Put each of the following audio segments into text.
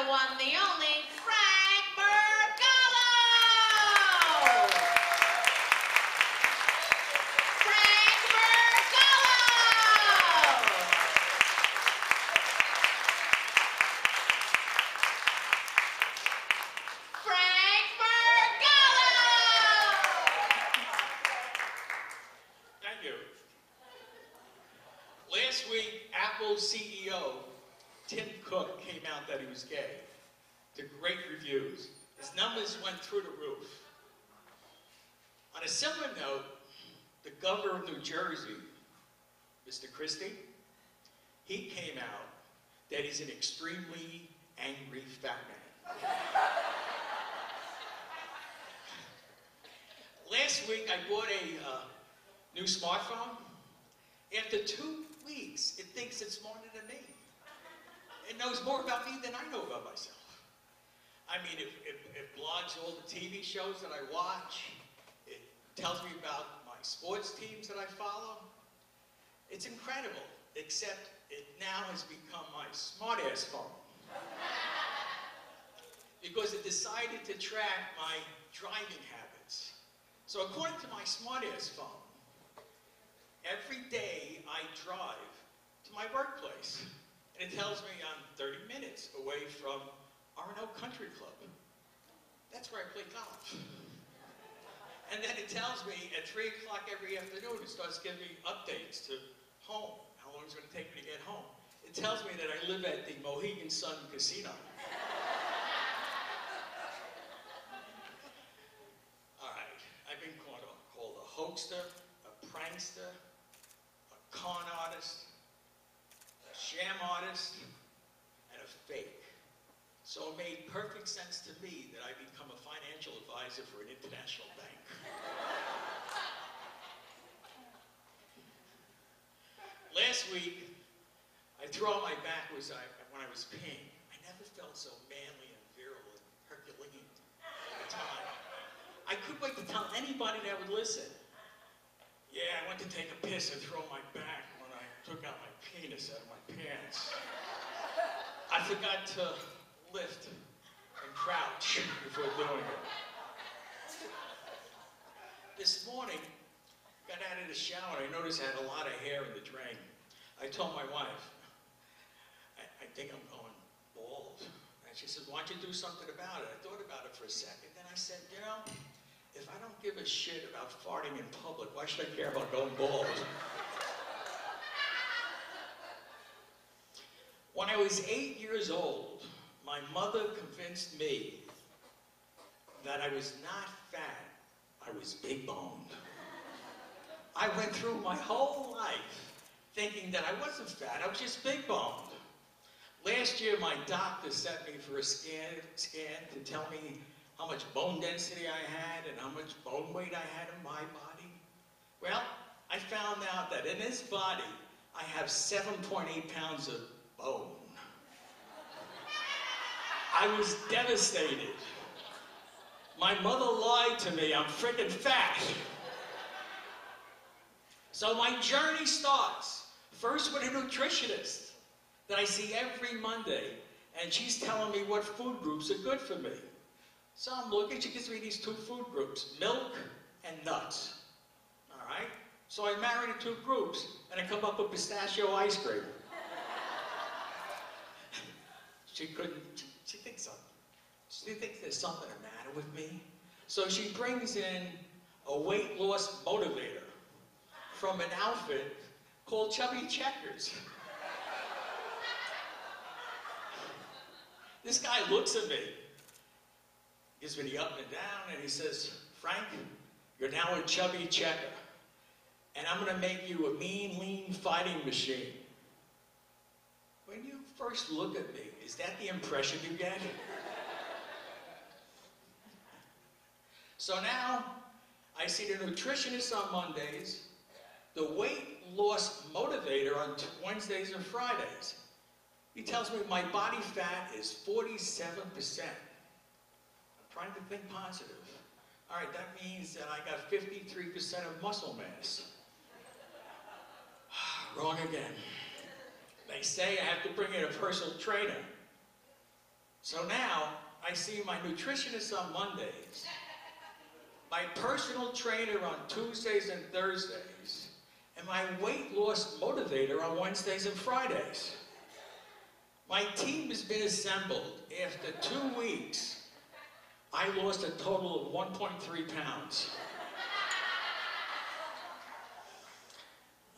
the one, the only, Frank Murgalo! Frank Murgalo! Frank Murgalo! Thank you. Last week, Apple's CEO, Tim Cook, came out that he was gay. To great reviews. His numbers went through the roof. On a similar note, the governor of New Jersey, Mr. Christie, he came out that he's an extremely angry fat man. Last week, I bought a new smartphone. After 2 weeks, it thinks it's smarter than me. It knows more about me than I know about myself. I mean, it blogs all the TV shows that I watch. It tells me about my sports teams that I follow. It's incredible, except it now has become my smart-ass phone. Because it decided to track my driving habits. So according to my smart-ass phone, every day I drive to my workplace. And it tells me I'm 30 minutes away from Arno Country Club. That's where I play golf. And then it tells me at 3 o'clock every afternoon, it starts giving me updates to home, how long it's going to take me to get home. It tells me that I live at the Mohegan Sun Casino. All right, I've been called a hoaxer, a prankster, a con artist, a sham artist, and a fake. So it made perfect sense to me that I become a financial advisor for an international bank. Last week, I threw out my back when I was peeing. I never felt so manly and virile and Herculean at a time. I couldn't wait to tell anybody that would listen. Yeah, I went to take a piss and throw my back when I took out my penis out of my pants. I forgot to lift and crouch before doing it. This morning, got out of the shower and I noticed I had a lot of hair in the drain. I told my wife, I think I'm going bald. And she said, why don't you do something about it? I thought about it for a second. Then I said, you know, if I don't give a shit about farting in public, why should I care about going bald? When I was 8 years old, my mother convinced me that I was not fat, I was big boned. I went through my whole life thinking that I wasn't fat, I was just big boned. Last year, my doctor sent me for a scan to tell me how much bone density I had and how much bone weight I had in my body. Well, I found out that in this body, I have 7.8 pounds of bone. I was devastated. My mother lied to me, I'm freaking fat. So my journey starts, first with a nutritionist that I see every Monday, and she's telling me what food groups are good for me. So I'm looking, she gives me these 2 food groups, milk and nuts. All right? So I marry the 2 groups, and I come up with pistachio ice cream. She thinks there's something the matter with me. So she brings in a weight loss motivator from an outfit called Chubby Checkers. This guy looks at me, gives me the up and down, and he says, Frank, you're now a chubby checker, and I'm going to make you a mean, lean fighting machine. When you first look at me, is that the impression you get? So now, I see the nutritionist on Mondays, the weight loss motivator on Wednesdays and Fridays. He tells me my body fat is 47%. I'm trying to think positive. All right, that means that I got 53% of muscle mass. Wrong again. They say I have to bring in a personal trainer. So now, I see my nutritionist on Mondays, my personal trainer on Tuesdays and Thursdays, and my weight loss motivator on Wednesdays and Fridays. My team has been assembled. After 2 weeks, I lost a total of 1.3 pounds.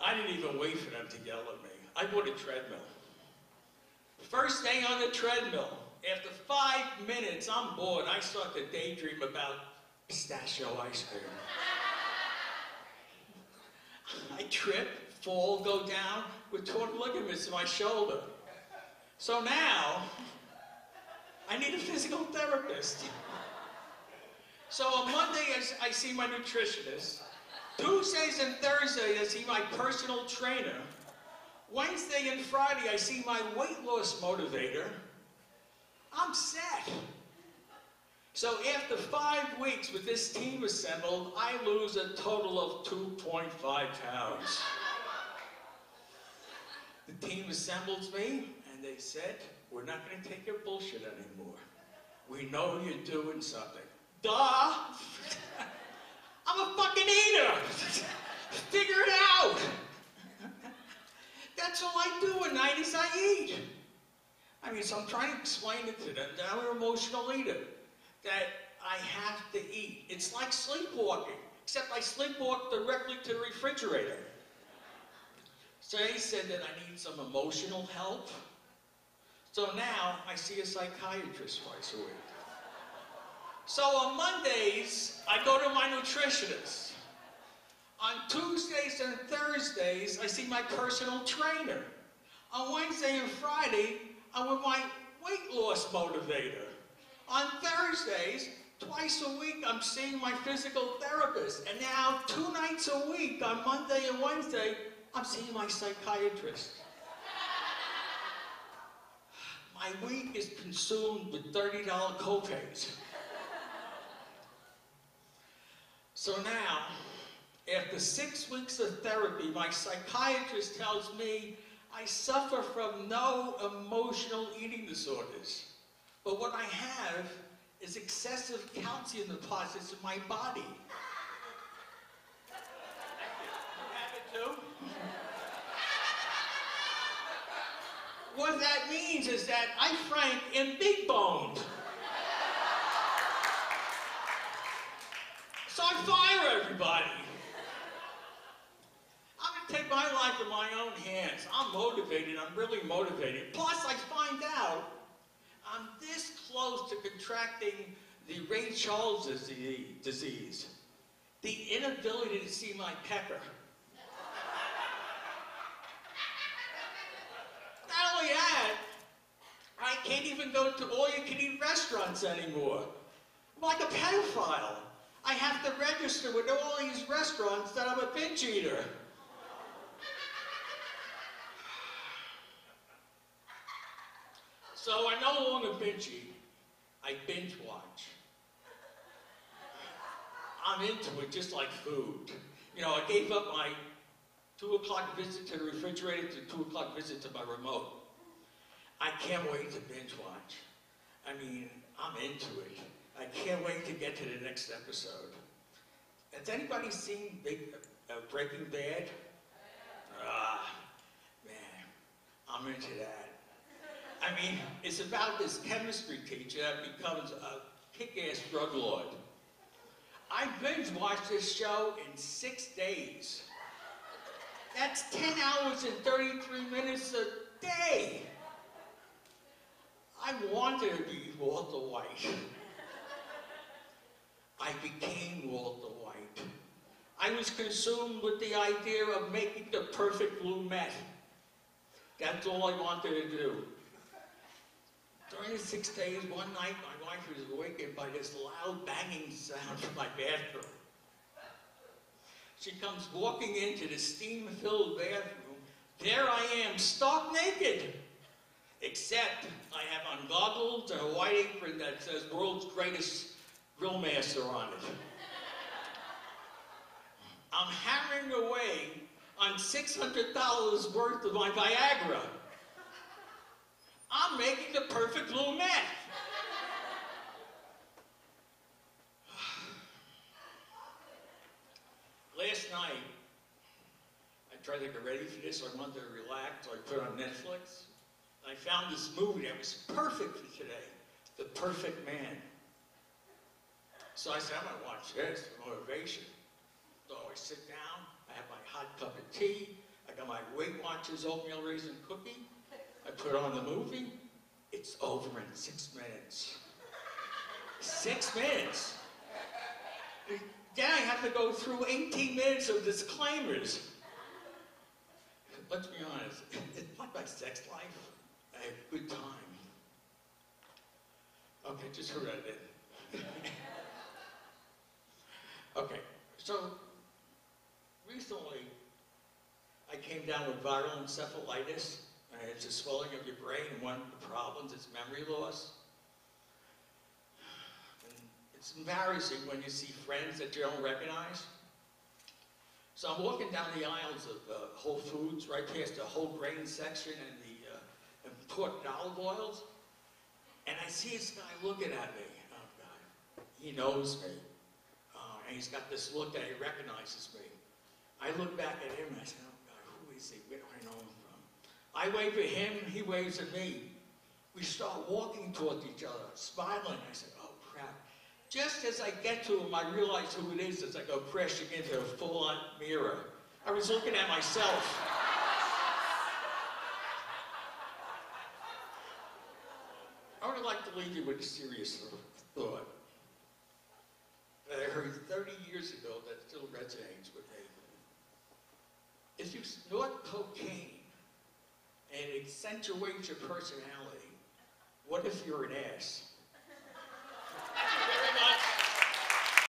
I didn't even wait for them to yell at me. I bought a treadmill. First day on the treadmill, after 5 minutes, I'm bored. I start to daydream about pistachio ice cream. I trip, fall, go down with torn ligaments in my shoulder. So now, I need a physical therapist. So on Monday, I see my nutritionist. Tuesdays and Thursdays, I see my personal trainer. Wednesday and Friday, I see my weight loss motivator. I'm set. So after 5 weeks with this team assembled, I lose a total of 2.5 pounds. The team assembles me, and they said, we're not going to take your bullshit anymore. We know you're doing something. Duh! I'm a fucking eater! Figure it out! That's all I do at night is I eat. I mean, so I'm trying to explain it to them that I'm an emotional eater. That I have to eat. It's like sleepwalking, except I sleepwalk directly to the refrigerator. So they said that I need some emotional help. So now I see a psychiatrist twice a week. So on Mondays, I go to my nutritionist. On Tuesdays and Thursdays, I see my personal trainer. On Wednesday and Friday, I'm with my weight loss motivator. On Thursdays, twice a week, I'm seeing my physical therapist. And now, 2 nights a week, on Monday and Wednesday, I'm seeing my psychiatrist. My week is consumed with $30 copays. So now, after 6 weeks of therapy, my psychiatrist tells me I suffer from no emotional eating disorders. But what I have is excessive calcium deposits in my body. You have it too? What that means is that I, Frank, am big boned. So I fire everybody. I'm going to take my life in my own hands. I'm motivated. I'm really motivated. Plus, I find out I'm this close to contracting the Ray Charles disease. The inability to see my pecker. Not only that, I can't even go to all-you-can-eat restaurants anymore. I'm like a pedophile. I have to register with all these restaurants that I'm a binge eater. So I no longer binge eat. I binge watch. I'm into it just like food. You know, I gave up my 2 o'clock visit to the refrigerator to 2 o'clock visit to my remote. I can't wait to binge watch. I mean, I'm into it. I can't wait to get to the next episode. Has anybody seen Breaking Bad? Man, I'm into that. I mean, it's about this chemistry teacher that becomes a kick-ass drug lord. I binge-watched this show in 6 days. That's 10 hours and 33 minutes a day. I wanted to be Walter White. I became Walter White. I was consumed with the idea of making the perfect blue meth. That's all I wanted to do. During the 6 days, one night, my wife was awakened by this loud banging sound from my bathroom. She comes walking into the steam-filled bathroom. There I am, stark naked. Except I have on goggles and a white apron that says world's greatest grill master on it. I'm hammering away on $600 worth of my Viagra. I'm making the perfect blue meth. tried to get ready for this, so I wanted to relax, so I put it on Netflix. And I found this movie that was perfect for today, The Perfect Man. So I said, I'm gonna watch this for motivation. So I sit down, I have my hot cup of tea, I got my Weight Watchers oatmeal raisin cookie, I put on the movie, it's over in 6 minutes. 6 minutes. Then I have to go through 18 minutes of disclaimers. Let's be honest, it's like my sex life. I have a good time. Okay, just who that in. Okay, so recently I came down with viral encephalitis. It's a swelling of your brain, and one of the problems is memory loss. And it's embarrassing when you see friends that you don't recognize. So I'm walking down the aisles of Whole Foods, right past the whole grain section and the imported olive oils, and I see this guy looking at me. Oh God, he knows me. And he's got this look that he recognizes me. I look back at him and I say, oh God, who is he? Where do I know him from? I wave at him, he waves at me. We start walking towards each other, smiling. I said, oh crap. Just as I get to him, I realize who it is as I go crashing into a full-on mirror. I was looking at myself. I would like to leave you with a serious thought that I heard 30 years ago that still resonates with me. If you snort cocaine and it accentuates your personality, what if you're an ass?